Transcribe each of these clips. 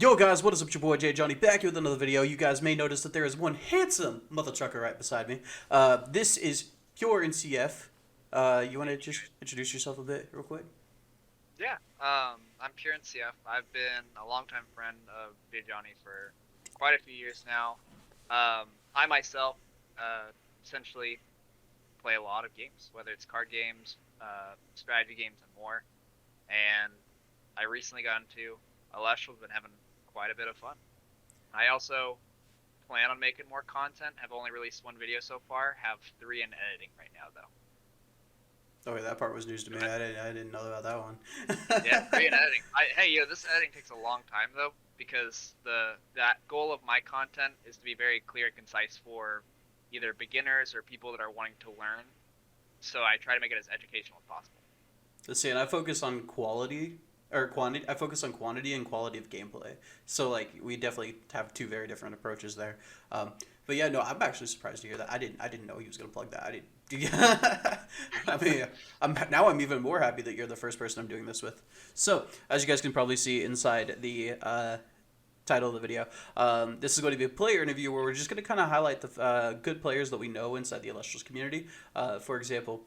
Yo guys, what is up? It's your boy JadeJonny back here with another video. You guys may notice that there is one handsome mother trucker right beside me. This is PureNCF. You want to just introduce yourself a bit real quick? Yeah, I'm PureNCF. I've been a longtime friend of JadeJonny for quite a few years now. I myself essentially play a lot of games, whether it's card games, strategy games, and more. And I recently got into ELESTRALS, been having quite a bit of fun. I also plan on making more content. Have only released one video so far. Have three in editing right now, though. Okay, that part was news to me. I didn't know about that one. Yeah, three in editing. This editing takes a long time though, because that goal of my content is to be very clear and concise for either beginners or people that are wanting to learn. So I try to make it as educational as possible. Let's see, and I focus on quality or quantity. I focus on quantity and quality of gameplay. So like we definitely have two very different approaches there. But yeah, no, I'm actually surprised to hear that. I didn't know he was gonna plug that. I didn't. I mean, I'm even more happy that you're the first person I'm doing this with. So as you guys can probably see inside the title of the video, this is going to be a player interview where we're just going to kind of highlight the good players that we know inside the ELESTRALS community. For example,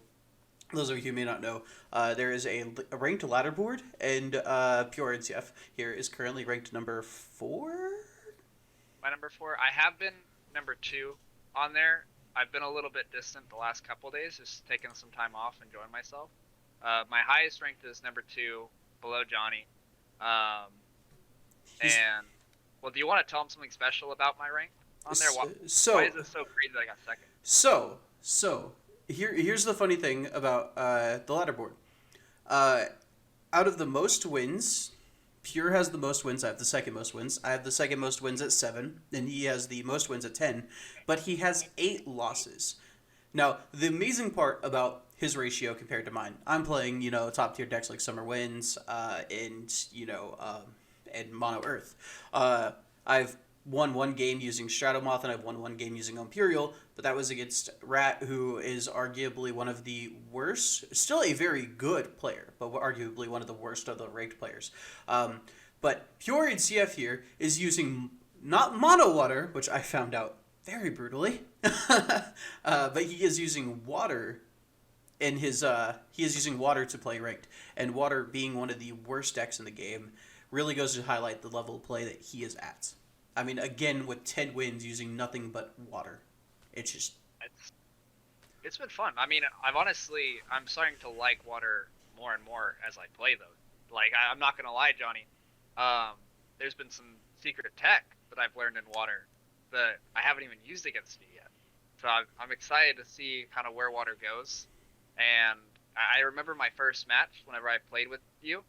those of you who may not know, there is a ranked ladder board, and PureNCF here is currently ranked number 4. My number 4, I have been number 2 on there. I've been a little bit distant the last couple days, just taking some time off, enjoying myself. My highest ranked is number 2, below Johnny. And well, do you want to tell him something special about my rank on there? Why is it so crazy that I got second? Here's the funny thing about the ladder board. Out of the most wins, Pure has the most wins. I have the second most wins. I have the second most wins at 7, and he has the most wins at 10. But he has 8 losses. Now, the amazing part about his ratio compared to mine, I'm playing, top tier decks like Summer Winds, and Mono Earth. I've won one game using Stratomoth, and I've won one game using Imperial, but that was against Rat, who is arguably one of the worst, still a very good player, but arguably one of the worst of the ranked players. But PureNCF here is using not Mono Water, which I found out very brutally, but he is using water in his, he is using water to play ranked, and water being one of the worst decks in the game really goes to highlight the level of play that he is at. I mean, again, with 10 wins using nothing but water. It's been fun. I mean, I'm starting to like water more and more as I play, though. Like, I'm not going to lie, Johnny. There's been some secret tech that I've learned in water that I haven't even used against you yet. So I'm excited to see kind of where water goes. And I remember my first match whenever I played with you.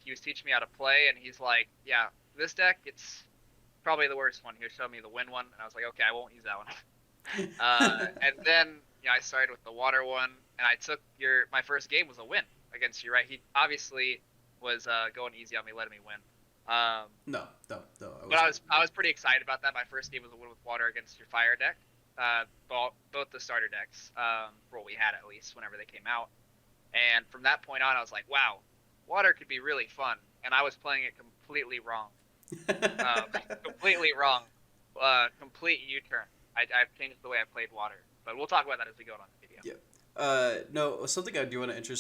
He was teaching me how to play, and he's like, yeah, this deck, it's probably the worst one. He showed me the win one, and I was like, okay, I won't use that one. And then I started with the water one, and I took my first game was a win against you, right? He obviously was going easy on me, letting me win. No. But I was pretty excited about that. My first game was a win with water against your fire deck. Both the starter decks, for what we had at least, whenever they came out. And from that point on, I was like, wow, water could be really fun. And I was playing it completely wrong. Completely wrong. Complete U-turn. I've changed the way I played water. But we'll talk about that as we go on the video. Yeah. No, something I do want to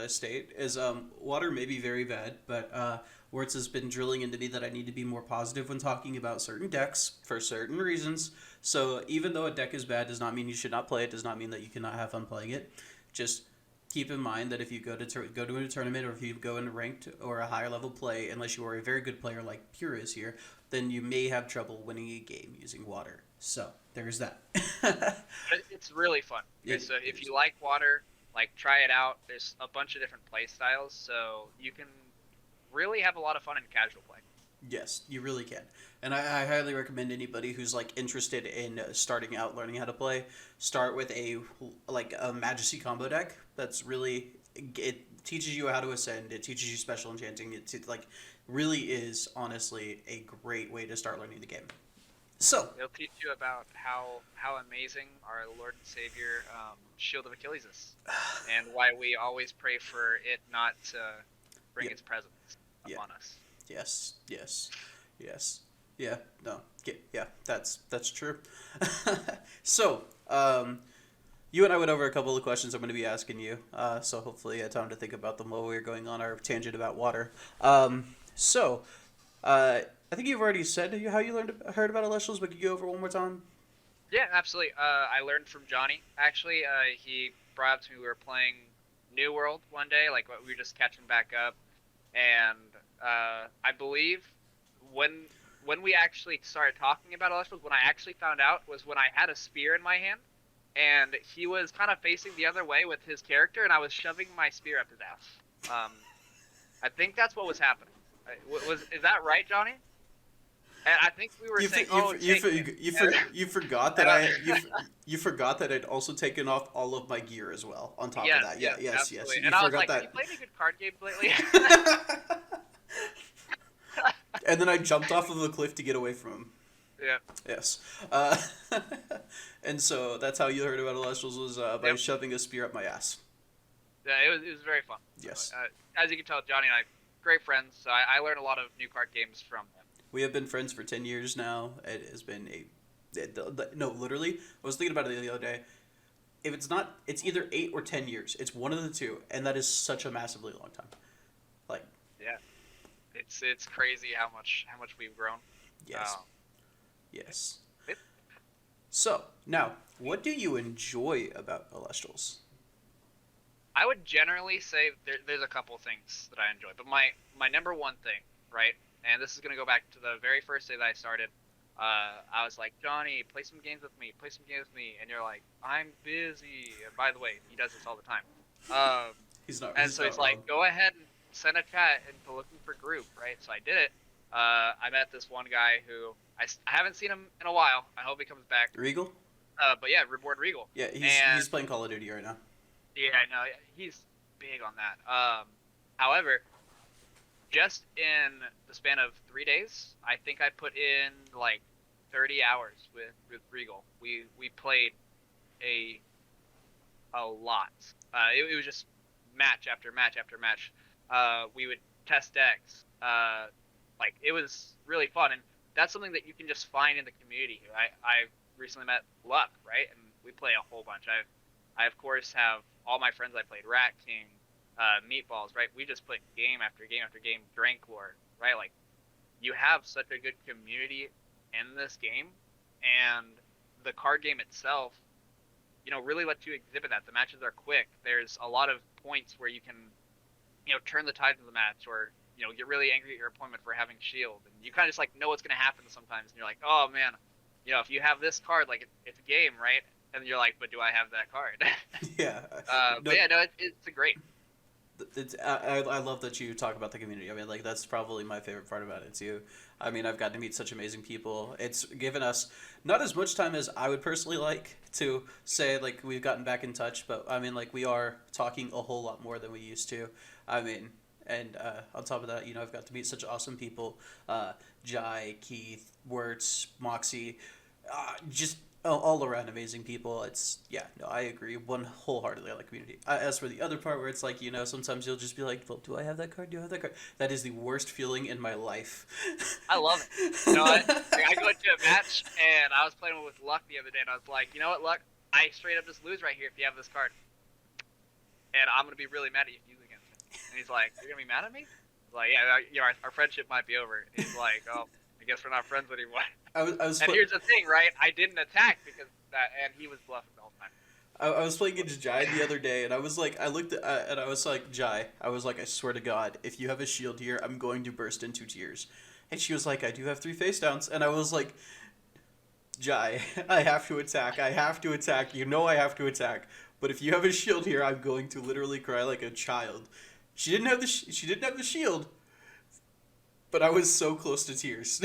state is water may be very bad, but Wirtz has been drilling into me that I need to be more positive when talking about certain decks for certain reasons. So even though a deck is bad does not mean you should not play it, does not mean that you cannot have fun playing it. Just keep in mind that if you go to a tournament, or if you go into ranked or a higher level play, unless you are a very good player like Pure is here, then you may have trouble winning a game using water. So there's that. It's really fun. Okay, so if you like water, try it out. There's a bunch of different play styles, so you can really have a lot of fun in casual play. Yes, you really can. And I highly recommend anybody who's interested in starting out learning how to play, start with a Majesty combo deck. That's really, it teaches you how to ascend, it teaches you special enchanting. It really is honestly a great way to start learning the game. So it'll teach you about how amazing our Lord and Savior Shield of Achilles is, and why we always pray for it not to bring its presence upon us. Yes. Yes. Yeah. No. Yeah. That's true. So, you and I went over a couple of questions I'm going to be asking you. So hopefully you had time to think about them while we were going on our tangent about water. So, I think you've already said how you heard about Elestrals, but could you go over one more time? Yeah, absolutely. I learned from Johnny. Actually, he brought up to me. We were playing New World one day, like we were just catching back up, and I believe when when we actually started talking about Electros, when I actually found out was when I had a spear in my hand, and he was kind of facing the other way with his character, and I was shoving my spear up his ass. I think that's what was happening. Is that right, Johnny? And I think we were saying, "Oh, take it." You forgot that And you forgot that I'd also taken off all of my gear as well. On top of yes, that, yes, yes, absolutely. you And I was forgot like, "Have you that. played any good card games lately?" And then I jumped off of a cliff to get away from him. Yeah. Yes, uh, and so that's how you heard about Elestrals was by Yep. shoving a spear up my ass. Yeah, it was very fun. So, Yes, as you can tell, Johnny and I, great friends. So I learned a lot of new card games from him. we have been friends for 10 years now. It has been no, literally. I was thinking about it the other day. If it's not, it's either 8 or 10 years. It's one of the two, and that is such a massively long time. Like, Yeah, it's crazy how much we've grown. yes, Um, yes. it, So now, what do you enjoy about Elestrals? I would generally say there's a couple things that I enjoy, but my number one thing, right? And this is gonna go back to the very first day that I started. I was like, Johnny, play some games with me, play some games with me, and you're like, I'm busy. And by the way, he does this all the time. Um, He's not. and He's so not he's wrong. like, go ahead and send a chat into looking for group, right? So I did it. I met this one guy who I haven't seen him in a while. I hope he comes back. Regal? But yeah, Reward Regal. Yeah, And he's playing Call of Duty right now. yeah, I know he's big on that. However, just in the span of 3 days, I think I put in like 30 hours with Regal. We played a a lot. It was just match after match after match. We would test decks. Like it was really fun, and that's something that you can just find in the community. I recently met Luck, right, and we play a whole bunch. I of course have all my friends I played Rat King, Meatballs, right. We just put game after game after game. Drank Lord, right. Like you have such a good community in this game, and the card game itself, really lets you exhibit that. The matches are quick. There's a lot of points where you can, turn the tide of the match, or get really angry at your opponent for having shield, and you kind of just like know what's gonna happen sometimes, and you're like, oh man, if you have this card, like it's a game, right? And you're like, but do I have that card? Yeah. No, But yeah, no, it's a great. I love that you talk about the community. I mean, like that's probably my favorite part about it too. I mean, I've gotten to meet such amazing people. It's given us not as much time as I would personally like to say. Like we've gotten back in touch, but I mean, like we are talking a whole lot more than we used to. I mean, and on top of that, I've got to meet such awesome people. Jai, Keith, Wirtz, Moxie, just all around amazing people. It's yeah, no, I agree one wholeheartedly on the community. As for the other part where it's like sometimes you'll just be like, well, do I have that card? Do I have that card? That is the worst feeling in my life. I love it. I go into a match and I was playing with Luck the other day, and I was like, you know what, Luck? I straight up just lose right here if you have this card, and I'm gonna be really mad at you if you lose against me. And he's like, you're gonna be mad at me? I was like, yeah, our friendship might be over. He's like, oh, I guess we're not friends anymore. I was And here's the thing, right? I didn't attack because of that, and he was bluffing the whole time. I was playing against Jai the other day, and I was like, I looked at, and I was like, Jai, I was like, I swear to God, if you have a shield here, I'm going to burst into tears. And she was like, I do have 3 face downs, and I was like, Jai, I have to attack. I have to attack. I have to attack. But if you have a shield here, I'm going to literally cry like a child. She didn't have she didn't have the shield, but I was so close to tears.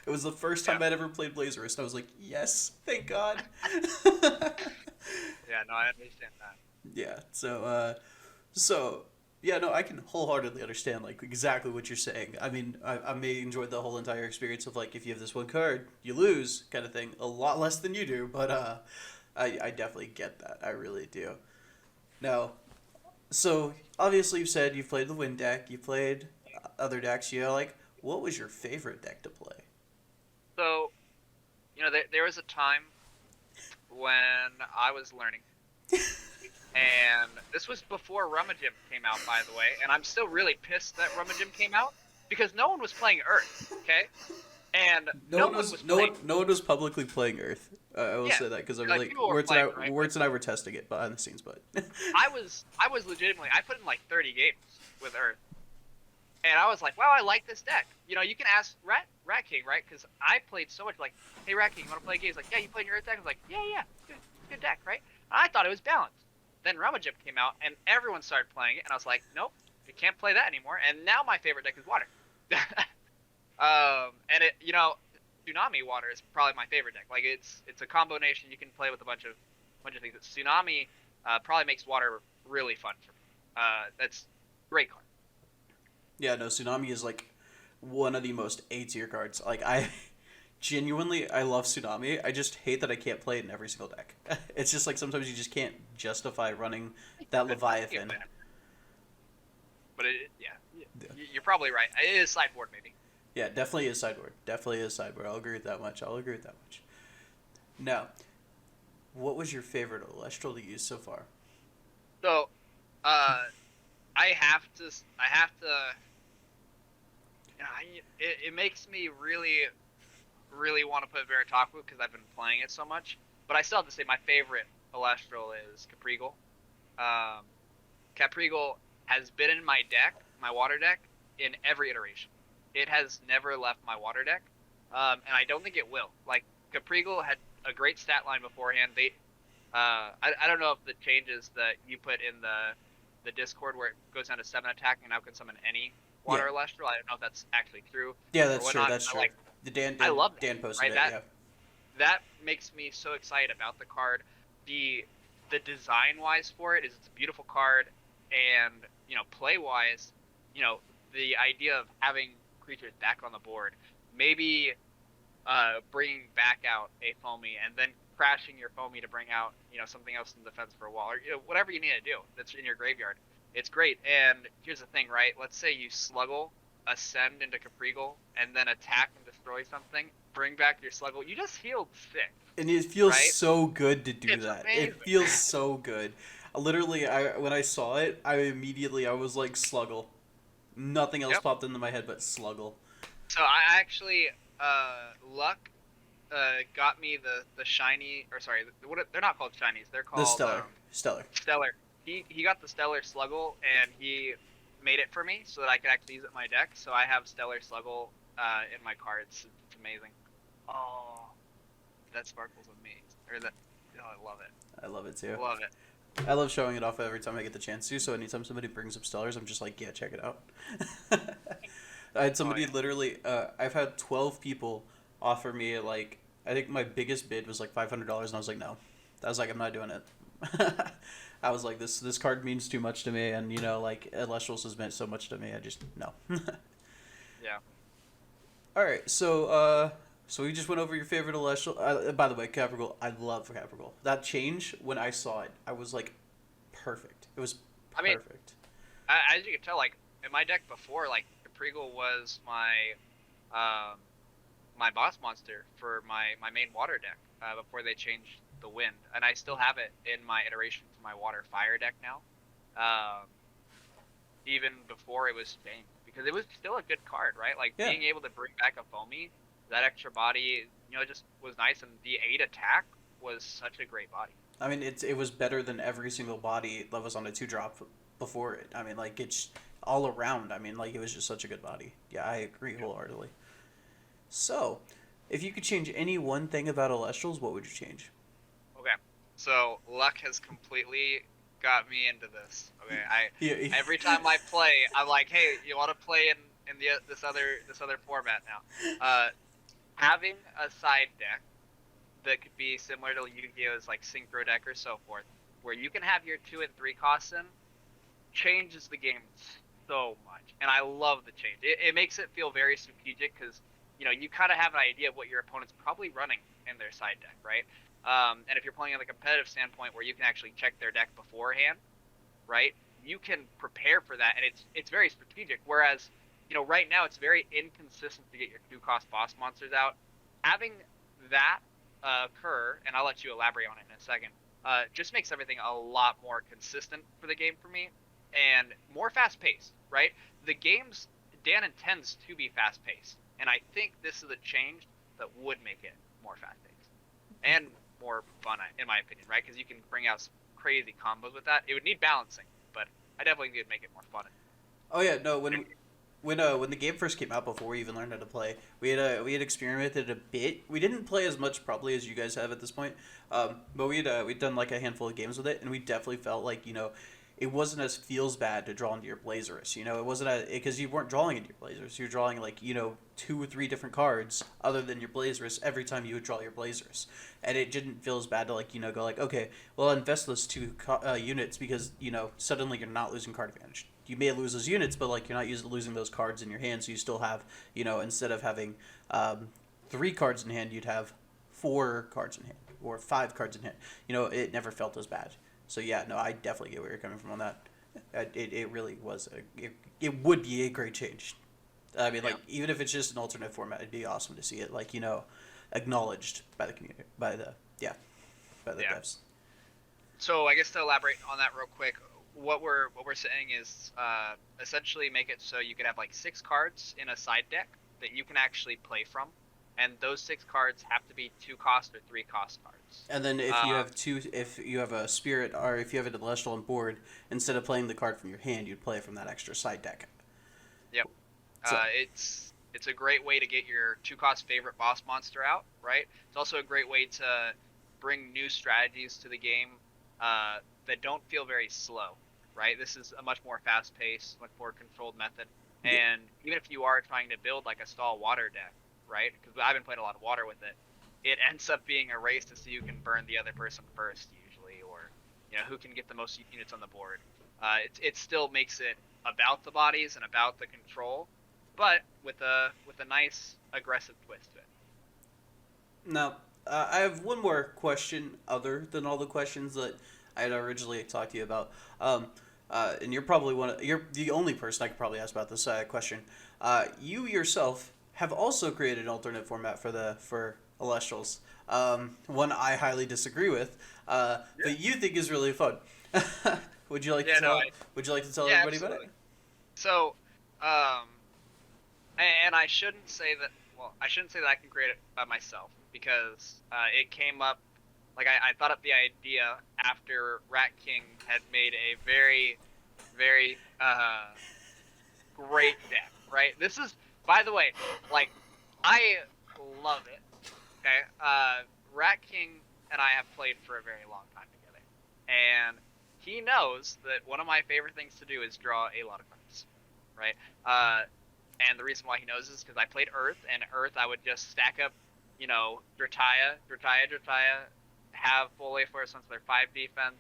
It was the first time I'd ever played Blazerist, and I was like, yes, thank God. Yeah, no, I understand that. Yeah, so yeah, no, I can wholeheartedly understand like exactly what you're saying. I mean, I may enjoy the whole entire experience of like if you have this one card, you lose kind of thing, a lot less than you do, but I definitely get that. I really do. Now, so obviously you said you've played the Wind deck, you played other decks. Like what was your favorite deck to play? So, there was a time when I was learning, and this was before Rummagem came out, by the way, and I'm still really pissed that Rummagem came out because no one was playing Earth, okay? And no one was playing. No one was publicly playing Earth. I will Yeah, say that because I'm like like people were playing, right? Words and I were testing it behind the scenes, but I was legitimately, I put in like 30 games with Earth, and I was like, wow, I like this deck. You can ask Rat King, right? Because I played so much, like, hey Rat King, you want to play games? Like, yeah, you played your Earth deck? I was like, yeah, good deck, right? And I thought it was balanced. Then Rummagem came out, and everyone started playing it, and I was like, nope, you can't play that anymore. And now my favorite deck is Water. And Tsunami Water is probably my favorite deck. Like, it's a combination you can play with a bunch of things. Tsunami probably makes Water really fun for me. That's a great card. yeah, no, Tsunami is like one of the most A tier cards. Like I genuinely I love Tsunami. I just hate that I can't play it in every single deck. It's just like sometimes you just can't justify running that Leviathan. But you're probably right. It is sideboard maybe. Yeah, definitely is sideboard. Definitely is sideboard. I'll agree with that much. Now, what was your favorite Celestial to use so far? So, I have to. It makes me really, really want to put Veritaku because I've been playing it so much. But I still have to say my favorite Celestial is Caprigal. Caprigal has been in my deck, my water deck, in every iteration. It has never left my water deck, and I don't think it will. Like, Caprigal had a great stat line beforehand. I don't know if the changes that you put in the Discord where it goes down to 7 attack and now can summon any water Celestial. I don't know if that's actually true. Yeah, that's true. That's true. Like, I love that, Dan posted right? it. Yeah. That makes me so excited about the card. The design wise for it is it's a beautiful card, and play wise, the idea of having creatures back on the board, maybe bringing back out a Foamy and then crashing your Foamy to bring out something else in defense for a wall, or whatever you need to do that's in your graveyard. It's great. And here's the thing, right? Let's say you Sluggle, ascend into Caprigal, and then attack and destroy something. Bring back your Sluggle. You just healed 6. And it feels right? so good to do It's that. amazing. It feels so good. Literally, when I saw it, I was like Sluggle. Nothing else popped into my head but Sluggle. So I actually, Luck got me the shiny, or sorry, they're not called shinies. They're called The Stellar. Stellar. He got the Stellar Sluggle, and he made it for me so that I could actually use it in my deck. So I have Stellar Sluggle in my cards. It's amazing. Oh, that sparkles amazing. I love it. I love it too. Love it. I love showing it off every time I get the chance to. So anytime somebody brings up Stellars, I'm just like, yeah, check it out. I had somebody literally. I've had 12 people offer me like, I think my biggest bid was like $500, and I was like, no. I was like, I'm not doing it. I was like, this card means too much to me, and like Elestrals has meant so much to me. I just no. Yeah. All right, so we just went over your favorite Celestial. By the way, Caprigal, I love Caprigal. That change when I saw it, I was like, perfect. It was perfect. I mean, as you can tell, like in my deck before, like Caprigal was my boss monster for my main water deck before they changed the wind, and I still have it in my iteration for my water fire deck now. Even before it was changed, because it was still a good card, right? Like being able to bring back a Foamy, that extra body, just was nice, and the 8 attack was such a great body. I mean, it was better than every single body that was on a 2-drop before it. I mean, like, it's all around. I mean, like, it was just such a good body. Yeah, I agree wholeheartedly. So, if you could change any one thing about Elestrals, what would you change? Okay, so Luck has completely got me into this. Okay, every time I play, I'm like, hey, you want to play in this other format now? Having a side deck that could be similar to Yu-Gi-Oh's like Synchro deck or so forth, where you can have your 2 and 3 costs in, changes the game so much, and I love the change. It makes it feel very strategic because you kind of have an idea of what your opponent's probably running in their side deck, right? And if you're playing on the competitive standpoint where you can actually check their deck beforehand, right? You can prepare for that, and it's very strategic. Whereas right now it's very inconsistent to get your 2 cost boss monsters out. Having that occur, and I'll let you elaborate on it in a second, just makes everything a lot more consistent for the game for me and more fast paced, right? The games Dan intends to be fast paced, and I think this is a change that would make it more fast paced and more fun, in my opinion, right? Because you can bring out some crazy combos with that. It would need balancing, but I definitely think it'd make it more fun. Oh yeah, no. When the game first came out, before we even learned how to play, we had experimented a bit. We didn't play as much probably as you guys have at this point, but we'd done like a handful of games with it, and we definitely felt like it wasn't as feels bad to draw into your Blazerus. It wasn't because you weren't drawing into your Blazerus. You're drawing like 2 or 3 different cards other than your Blazerus every time you would draw your Blazerus, and it didn't feel as bad to go like, okay, well, I'll invest those 2 units because suddenly you're not losing card advantage. You may lose those units, but like you're not losing those cards in your hand, so you still have instead of having 3 cards in hand, you'd have 4 cards in hand or 5 cards in hand. It never felt as bad. So yeah, no, I definitely get where you're coming from on that. It really was it would be a great change. I mean, like even if it's just an alternate format, it'd be awesome to see it acknowledged by the community, by the devs. So I guess to elaborate on that real quick, what we're saying is essentially make it so you could have like 6 cards in a side deck that you can actually play from, and those 6 cards have to be 2 cost or 3 cost cards. And then if you have a spirit or if you have an celestial on board, instead of playing the card from your hand, you'd play it from that extra side deck. Yep. So, it's a great way to get your 2 cost favorite boss monster out, right? It's also a great way to bring new strategies to the game that don't feel very slow, right? This is a much more fast-paced, much more controlled method. And even if you are trying to build like a stall water deck, right? Because I've been playing a lot of water with it. It ends up being a race to see who can burn the other person first, usually, or who can get the most units on the board. It still makes it about the bodies and about the control, but with a nice aggressive twist to it. Now, I have one more question other than all the questions that I had originally talked to you about. And you're the only person I could probably ask about this question. You yourself have also created an alternate format for ELESTRALS. One I highly disagree with, but you think is really fun. Would you like to tell? Would you like to tell everybody absolutely. about it? So, and I shouldn't say that. Well, I shouldn't say that I can create it by myself because it came up. Like I thought up the idea after Rat King had made a very, very great deck. Right. This is, by the way, like I love it. Okay. Rat King and I have played for a very long time together, and he knows that one of my favorite things to do is draw a lot of cards, right? And the reason why he knows is because I played Earth, and Earth I would just stack up, Drataya, have full A force since they're 5 defense,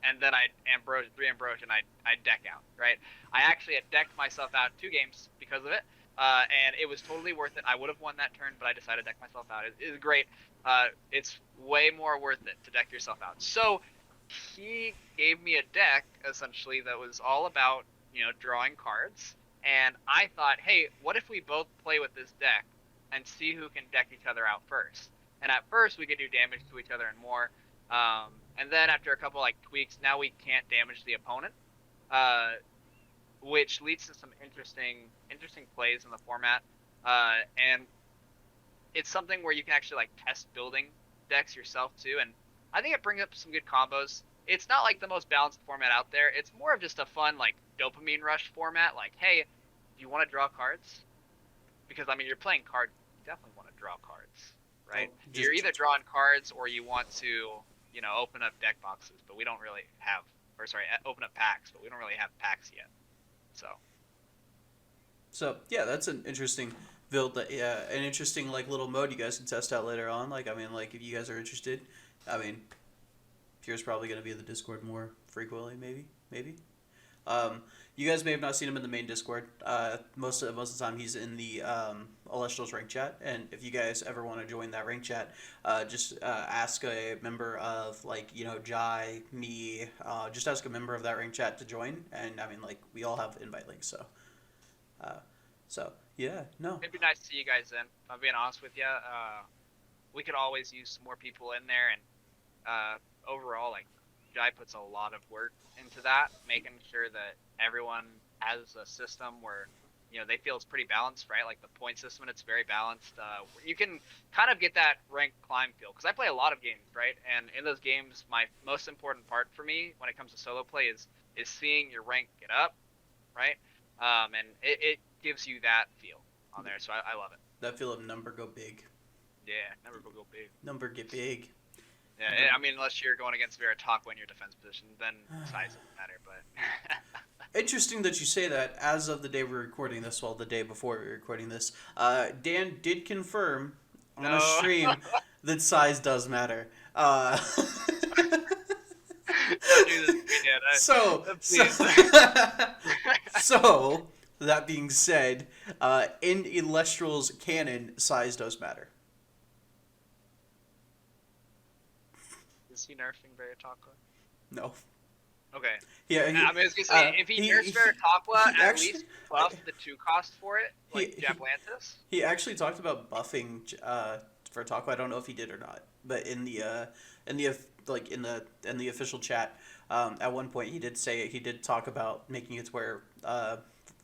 and then I 3 Ambrosia, and I deck out, right? I actually had decked myself out 2 games because of it, and it was totally worth it. I would have won that turn, but I decided to deck myself out. It's great. It's way more worth it to deck yourself out. So he gave me a deck essentially that was all about drawing cards, and I thought, hey, what if we both play with this deck and see who can deck each other out first? And at first we could do damage to each other and more, and then after a couple like tweaks, now we can't damage the opponent, which leads to some interesting plays in the format, and it's something where you can actually like test building decks yourself too, and I think it brings up some good combos. It's not like the most balanced format out there. It's more of just a fun like dopamine rush format. Like, hey, do you want to draw cards? Because I mean, you're playing cards. You definitely want to draw cards, right? You're either drawing cards or you want to, open up deck boxes. But we don't really have, open up packs. But we don't really have packs yet. So yeah, that's an interesting build. An interesting like little mode you guys can test out later on. Like I mean, like if you guys are interested, I mean, Pure's probably gonna be in the Discord more frequently. Maybe. You guys may have not seen him in the main Discord. Most of the time he's in the ELESTRALS rank chat. And if you guys ever want to join that rank chat, just ask a member of Jai, me. Just ask a member of that rank chat to join. And I mean, like we all have invite links, so So yeah, no. It'd be nice to see you guys then. If I'm being honest with you. We could always use some more people in there, and overall, like, Jai puts a lot of work into that, making sure that everyone has a system where, they feel it's pretty balanced, right? Like the point system, it's very balanced. You can kind of get that rank climb feel, because I play a lot of games, right? And in those games, my most important part for me when it comes to solo play is seeing your rank get up, right? And it gives you that feel on there, so I love it. That feel of number go big. Yeah, number go big. Number get big. Yeah, I mean, unless you're going against Veritaqua in your defense position, then size doesn't matter. But interesting that you say that. As of the day we're recording this, well, the day before we're recording this, Dan did confirm on a stream that size does matter. So that being said, in ELESTRALS canon, size does matter. Is he nerfing Veritaqua? No. Okay. Yeah. I mean, I was gonna say, if he nerfs Veritaqua, at least buff the 2 cost for it, like Japlantis. He actually talked about buffing Veritaqua. I don't know if he did or not, but in the official chat, at one point he did talk about making it where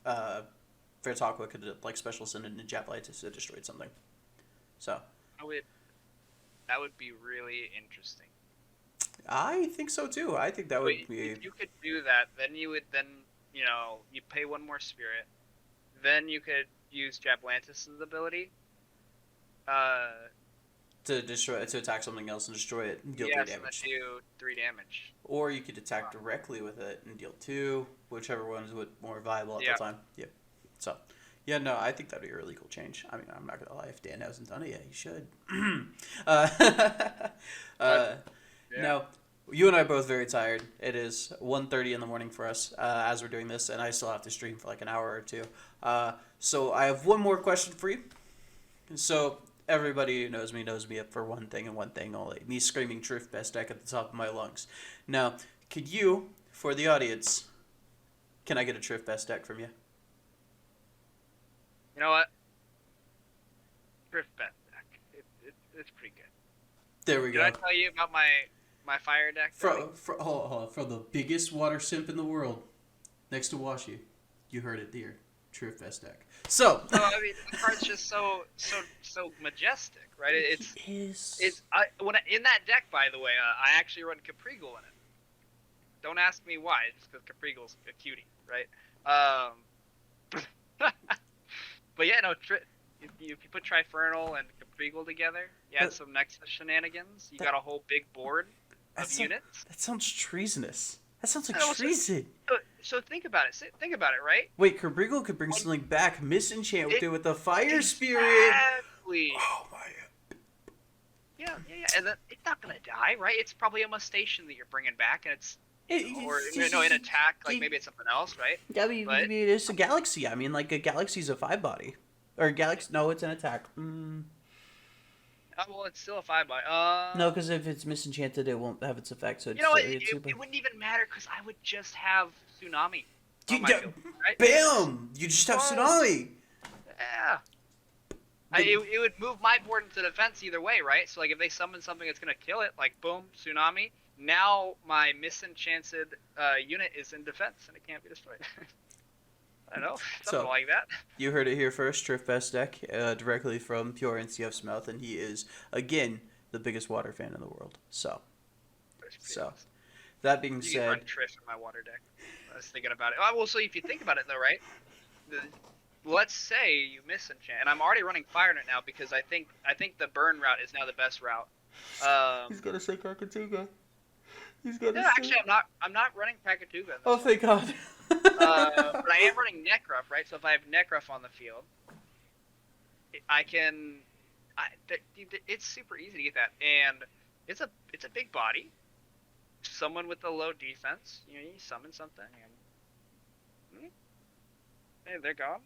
Veritaqua could like special send into Japlantis to destroy something. So. That would be really interesting. I think so too. I think that would be. If you could do that, then you pay 1 more spirit, then you could use Japlantis' ability. To attack something else and destroy it and deal 3 damage. Yes, and do 3 damage. Or you could attack directly with it and deal 2, whichever one is more viable at the time. Yep. So, yeah, no, I think that'd be a really cool change. I mean, I'm not gonna lie, if Dan hasn't done it yet, he should. Now, you and I are both very tired. It is 1:30 in the morning for us as we're doing this, and I still have to stream for like an hour or 2. So I have one more question for you. So everybody who knows me up for one thing and one thing only. Me screaming truth best deck at the top of my lungs. Now, could you, for the audience, can I get a truth best deck from you? You know what? Truth best deck. It's pretty good. There we go. Did I tell you about my fire deck? Hold on. From the biggest water simp in the world, next to Washi. You heard it there. Truth best deck. So. I mean, the card's just so majestic, right? It is. In that deck, by the way, I actually run Caprigal in it. Don't ask me why. It's because Caprigal's a cutie, right? But yeah, no. If you put Trifernal and Caprigal together, you add some Nexus shenanigans. You got a whole big board of units. That sounds treasonous. That sounds like treason. So think about it. Think about it, right? Wait, Caprigal could bring something back. Misenchant with the Fire Spirit. Exactly. Oh my. Yeah. And then it's not gonna die, right? It's probably a Mustation that you're bringing back, and in attack, like maybe it's something else, right? Yeah, but it's a Galaxy. I mean, like a Galaxy's a 5-body. Or a Galaxy? No, it's an attack. Oh, well, it's still a 5-body. No, because if it's misenchanted, it won't have its effect. So it wouldn't even matter because I would just have Tsunami. Field, right? Bam! You just have Tsunami. Yeah. It would move my board into defense either way, right? So like if they summon something that's gonna kill it, like boom, Tsunami. Now my misenchanted unit is in defense and it can't be destroyed. I don't know, something like that. You heard it here first, Driftfest deck, directly from PureNCF's mouth, and he is, again, the biggest water fan in the world. So that being said... You can run Triff in my water deck. I was thinking about it. Well, so if you think about it, though, right? Let's say you misenchant, and I'm already running Fire Net now because I think the burn route is now the best route. He's gonna say Krakatuga. Actually, I'm not running Krakatuga. Oh, thank God. But I am running Necruff, right? So if I have Necruff on the field, it's super easy to get that, and it's a big body. Someone with a low defense, you summon something, and hey, they're gone.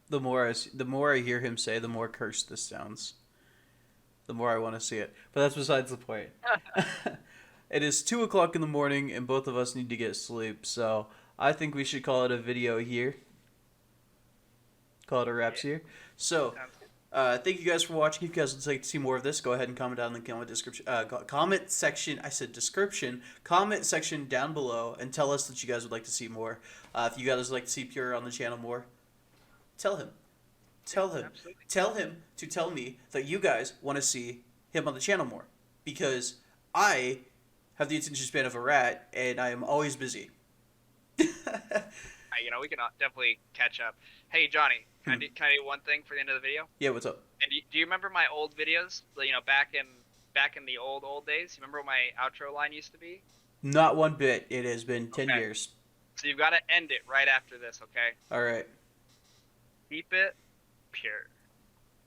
The more I hear him say, the more cursed this sounds. The more I want to see it. But that's besides the point. It is 2 o'clock in the morning, and both of us need to get sleep, so I think we should call it a video here. call it a wraps here. So, Sounds good. thank you guys for watching. If you guys would like to see more of this, go ahead and comment down in the comment section. I said description. Comment section down below and tell us that you guys would like to see more. If you guys would like to see Pure on the channel more, tell him. Tell him. Absolutely. Tell him to tell me that you guys want to see him on the channel more. Because I have the attention span of a rat and I am always busy. We can definitely catch up. Hey, Johnny, can I do one thing for the end of the video? Yeah, what's up? And do you remember my old videos? Back in the old days. You remember what my outro line used to be? Not one bit. It has been 10 years. So you've got to end it right after this, okay? All right. Keep it pure.